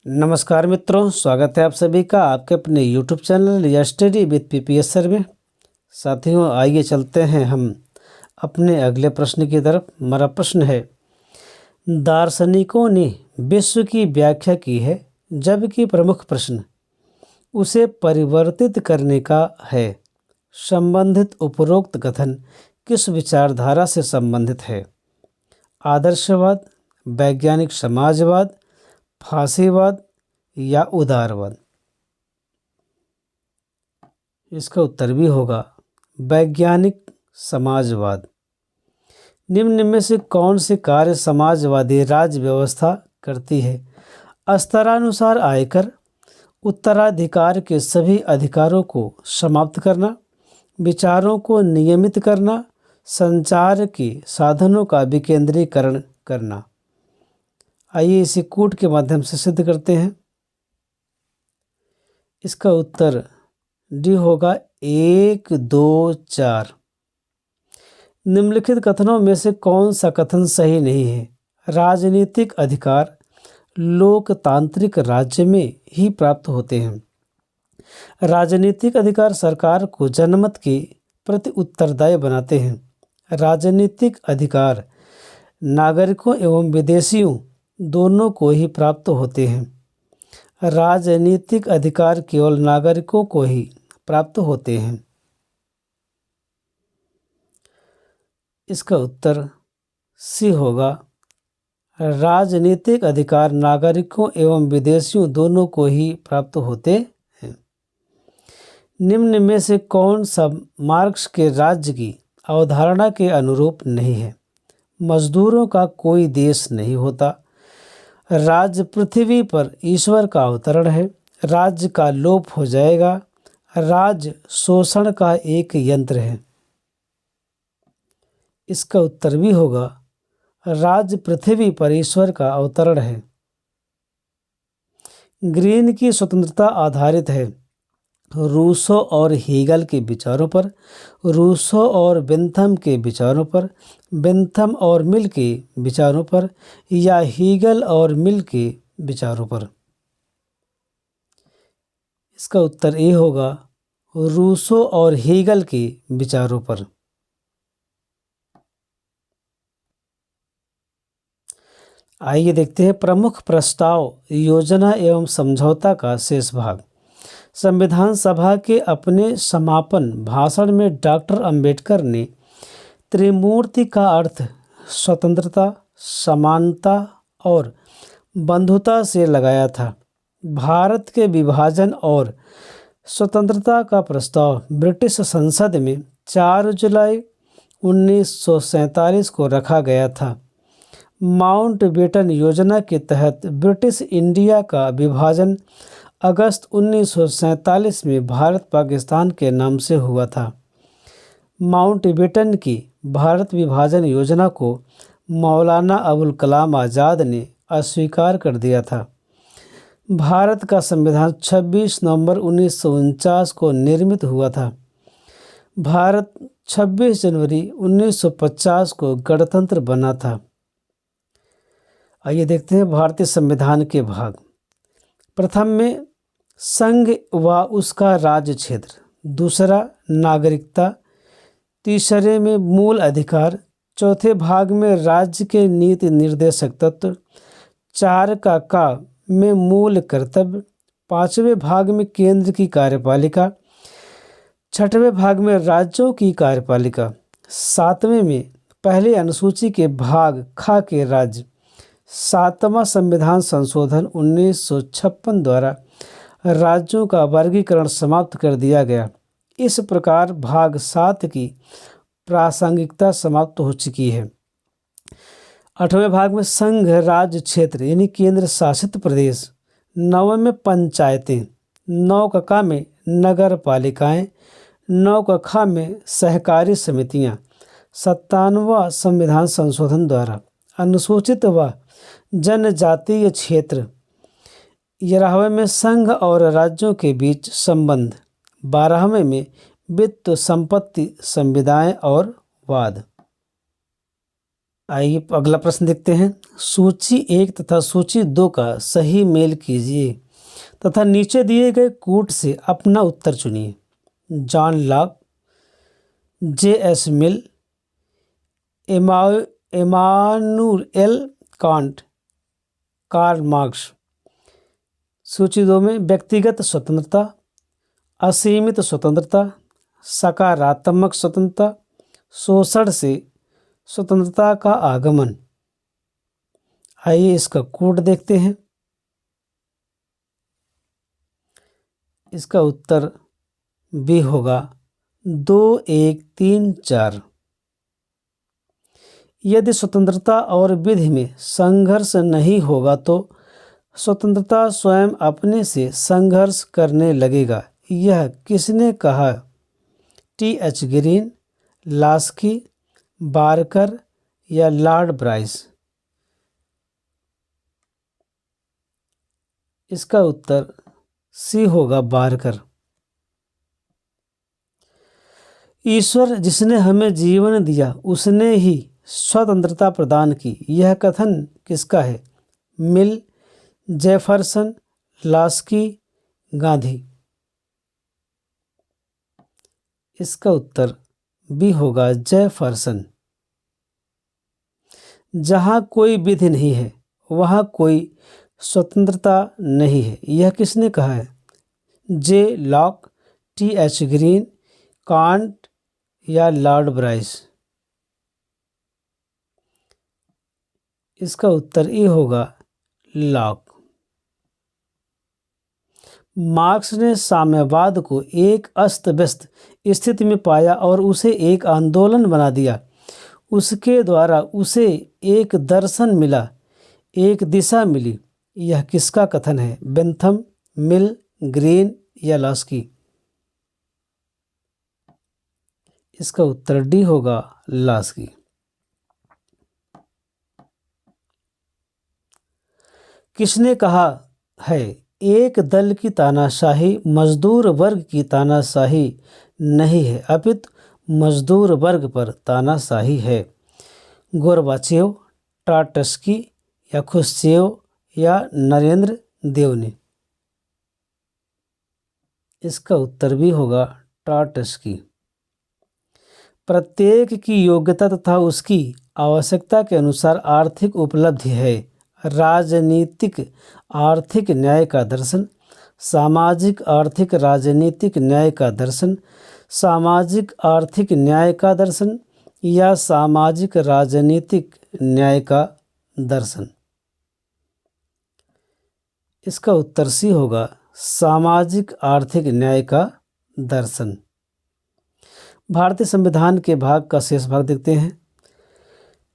नमस्कार मित्रों, स्वागत है आप सभी का आपके अपने YouTube चैनल या स्टडी विद पीपीएस सर में। साथियों, आइए चलते हैं हम अपने अगले प्रश्न की तरफ। हमारा प्रश्न है, दार्शनिकों ने विश्व की व्याख्या की है जबकि प्रमुख प्रश्न उसे परिवर्तित करने का है। संबंधित उपरोक्त कथन किस विचारधारा से संबंधित है? आदर्शवाद, वैज्ञानिक समाजवाद, फासीवाद या उदारवाद? इसका उत्तर भी होगा वैज्ञानिक समाजवाद। निम्न में से कौन से कार्य समाजवादी राज्य व्यवस्था करती है? स्तरानुसार आयकर, उत्तराधिकार के सभी अधिकारों को समाप्त करना, विचारों को नियमित करना, संचार के साधनों का विकेंद्रीकरण करना। आइए इसे कूट के माध्यम से सिद्ध करते हैं। इसका उत्तर डी होगा 1, 2, 4। निम्नलिखित कथनों में से कौन सा कथन सही नहीं है? राजनीतिक अधिकार लोकतांत्रिक राज्य में ही प्राप्त होते हैं। राजनीतिक अधिकार सरकार को जनमत के प्रति उत्तरदायी बनाते हैं। राजनीतिक अधिकार नागरिकों एवं विदेशियों दोनों को ही प्राप्त होते हैं। राजनीतिक अधिकार केवल नागरिकों को ही प्राप्त होते हैं। इसका उत्तर सी होगा, राजनीतिक अधिकार नागरिकों एवं विदेशियों दोनों को ही प्राप्त होते हैं। निम्न में से कौन सा मार्क्स के राज्य की अवधारणा के अनुरूप नहीं है? मजदूरों का कोई देश नहीं होता, राज्य पृथ्वी पर ईश्वर का अवतरण है, राज्य का लोप हो जाएगा, राज्य शोषण का एक यंत्र है। इसका उत्तर भी होगा, राज्य पृथ्वी पर ईश्वर का अवतरण है। ग्रीन की स्वतंत्रता आधारित है रूसो और हीगल के विचारों पर, रूसो और बेंथम के विचारों पर, बेंथम और मिल के विचारों पर या हीगल और मिल के विचारों पर? इसका उत्तर ए होगा, रूसो और हीगल के विचारों पर। आइए देखते हैं प्रमुख प्रस्ताव, योजना एवं समझौता का शेष भाग। संविधान सभा के अपने समापन भाषण में डॉक्टर अंबेडकर ने त्रिमूर्ति का अर्थ स्वतंत्रता, समानता और बंधुता से लगाया था। भारत के विभाजन और स्वतंत्रता का प्रस्ताव ब्रिटिश संसद में 4 जुलाई 1947 को रखा गया था। माउंटबेटन योजना के तहत ब्रिटिश इंडिया का विभाजन अगस्त 1947 में भारत पाकिस्तान के नाम से हुआ था। माउंटबेटन की भारत विभाजन योजना को मौलाना अबुल कलाम आज़ाद ने अस्वीकार कर दिया था। भारत का संविधान 26 नवंबर 1949 को निर्मित हुआ था। भारत 26 जनवरी 1950 को गणतंत्र बना था। आइए देखते हैं भारतीय संविधान के भाग। प्रथम में संघ व उसका राज्य क्षेत्र, दूसरा नागरिकता, तीसरे में मूल अधिकार, चौथे भाग में राज्य के नीति निर्देशक तत्व, 4 का में मूल कर्तव्य, 5वें भाग में केंद्र की कार्यपालिका, 6वें भाग में राज्यों की कार्यपालिका, 7वें में पहले अनुसूची के भाग ख के राज्य, 7वां संविधान संशोधन 1956 द्वारा राज्यों का वर्गीकरण समाप्त कर दिया गया। इस प्रकार भाग 7 की प्रासंगिकता समाप्त हो चुकी है। 8वें भाग में संघ राज्य क्षेत्र यानी केंद्र शासित प्रदेश, 9वें में पंचायतें, 9 क में नगर पालिकाएँ, 9 ख में सहकारी समितियाँ, 57वां संविधान संशोधन द्वारा अनुसूचित व जनजातीय क्षेत्र, 11वें में संघ और राज्यों के बीच संबंध, 12वें में वित्त संपत्ति संविदाएं और वाद। आइए अगला प्रश्न देखते हैं। सूची 1 तथा सूची 2 का सही मेल कीजिए तथा नीचे दिए गए कूट से अपना उत्तर चुनिए। John Locke, J S. Mill, Immanuel Kant, Karl Marx. सूची 2 में व्यक्तिगत स्वतंत्रता, असीमित स्वतंत्रता, सकारात्मक स्वतंत्रता, शोषण से स्वतंत्रता का आगमन। आइए इसका कोड देखते हैं। इसका उत्तर बी होगा 2, 1, 3, 4। यदि स्वतंत्रता और विधि में संघर्ष नहीं होगा तो स्वतंत्रता स्वयं अपने से संघर्ष करने लगेगा। यह किसने कहा? टी.एच. ग्रीन, लास्की, बारकर या लॉर्ड ब्राइस। इसका उत्तर सी होगा, बारकर। ईश्वर जिसने हमें जीवन दिया उसने ही स्वतंत्रता प्रदान की, यह कथन किसका है? मिल, जेफरसन, लास्की, गांधी। इसका उत्तर बी होगा, जेफरसन। जहां कोई विधि नहीं है वहां कोई स्वतंत्रता नहीं है, यह किसने कहा है? जे लॉक, टी.एच. ग्रीन, कांट या लॉर्ड ब्राइस। इसका उत्तर ए होगा, लॉक। मार्क्स ने साम्यवाद को एक अस्त व्यस्त स्थिति में पाया और उसे एक आंदोलन बना दिया। उसके द्वारा उसे एक दर्शन मिला, एक दिशा मिली। यह किसका कथन है? बेंथम, मिल, ग्रीन या लास्की। इसका उत्तर डी होगा, लास्की। किसने कहा है एक दल की तानाशाही मजदूर वर्ग की तानाशाही नहीं है, अपितु मजदूर वर्ग पर तानाशाही है? गोरबाचेव, ट्राटस्की या खुश्चेव या नरेंद्र देव ने। इसका उत्तर भी होगा, ट्राटस्की। प्रत्येक की योग्यता तथा उसकी आवश्यकता के अनुसार आर्थिक उपलब्धि है। राजनीतिक आर्थिक न्याय का दर्शन, सामाजिक आर्थिक राजनीतिक न्याय का दर्शन, सामाजिक आर्थिक न्याय का दर्शन या सामाजिक राजनीतिक न्याय का दर्शन। इसका उत्तर सी होगा, सामाजिक आर्थिक न्याय का दर्शन। भारतीय संविधान के भाग का शेष भाग देखते हैं।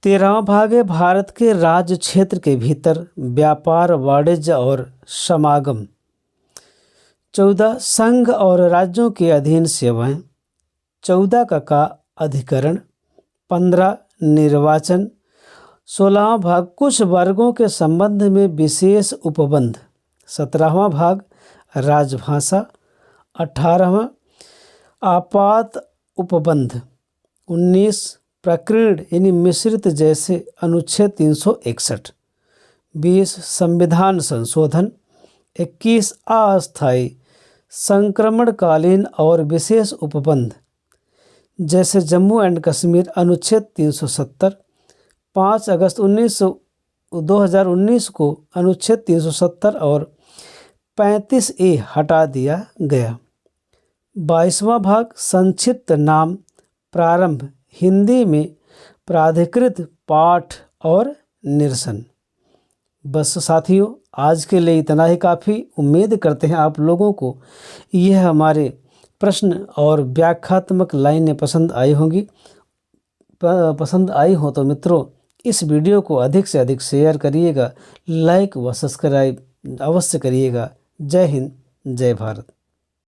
13वां भाग है भारत के राज्य क्षेत्र के भीतर व्यापार, वाणिज्य और समागम। 14 संघ और राज्यों के अधीन सेवाएं। 14 का अधिकरण। 15 निर्वाचन। 16वां भाग कुछ वर्गों के संबंध में विशेष उपबंध। 17वां भाग राजभाषा। 18वां आपात उपबंध। 19 प्रकीर्ण यानी मिश्रित जैसे अनुच्छेद 361। 20 संविधान संशोधन। 21 अस्थायी संक्रमणकालीन और विशेष उपबंध जैसे जम्मू एंड कश्मीर अनुच्छेद 370। 5 अगस्त 2019 को अनुच्छेद 370 और 35A हटा दिया गया। 22वां भाग संक्षिप्त नाम प्रारंभ, हिंदी में प्राधिकृत पाठ और निरसन। बस साथियों, आज के लिए इतना ही काफ़ी। उम्मीद करते हैं आप लोगों को यह हमारे प्रश्न और व्याख्यात्मक लाइनें पसंद आई होंगी। पसंद आई हो तो मित्रों इस वीडियो को अधिक से अधिक शेयर करिएगा, लाइक व सब्सक्राइब अवश्य करिएगा। जय हिंद, जय भारत।